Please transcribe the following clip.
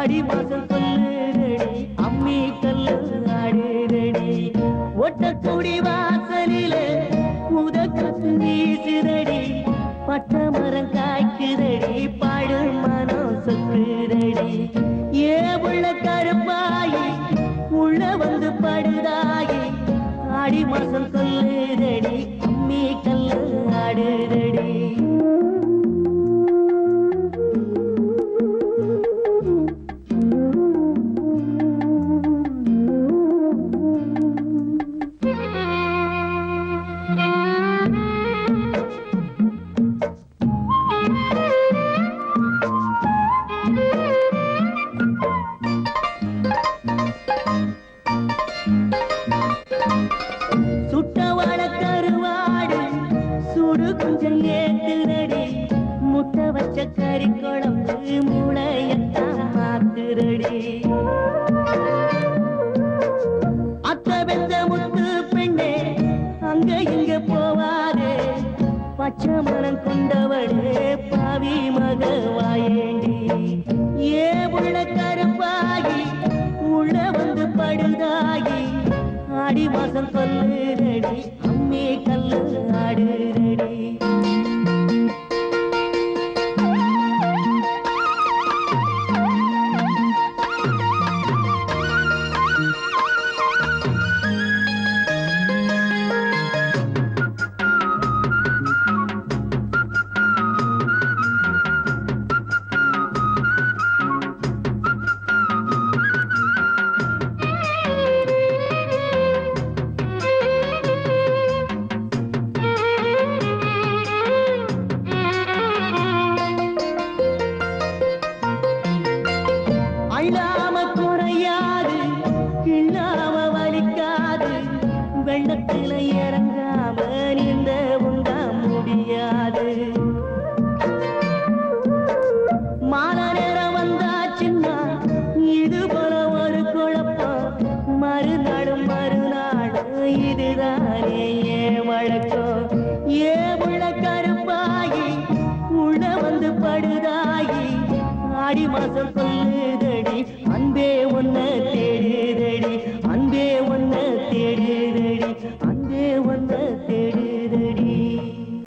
ஆடி மாசம் கொல்லுதடி அம்மி கல்லு ஆடுதடி ஒட்டக்குடி வாசலில உதக்கத்து வீசுதடி பட்ட மரம் காய்க்குதடி பாடும் மனம் சொக்குதடி ஏ உள்ள கருப்பாயி உள்ள வந்து படுதாயி ஆடி மாசம் கொல்லுதடி அம்மி கல்லு ஆடுதடி சுட்டவாட கருவாடு சுடு கொஞ்சம் ஏத்துதடி முட்டை வச்ச கறி குழம்பு மூளையத்தான் மாத்துதடி அத்த வெந்த முத்து பெண்ணே அங்க இங்க போவாதே பச்சை மனம் கொண்டவளே பாவி மக வாயேண்டி ஏ உள்ள கருப்பாகி உள்ள வந்து படுதாகி ஆடி மாசம் கொல்லுதடி அம்மே கல்லு ஆடுதடி அள்ளாம குறையாது கிள்ளாம வலிக்காது வெள்ளத்தில இறங்காம நீந்த உண்டா முடியாது மாலை நேரம் வந்தாச்சுன்னா இது போல ஒரு குழப்பம் மறுநாடும் இதுதானே ஏ வழக்கம் ஏ உள்ள கருப்பாகி உள்ள வந்து படுதாகி ஆடி மாசம் கொல்லுதடி அன்பே ஒன்ன தேடுதடி அன்பே ஒன்ன தேடுதடி அன்பே ஒன்ன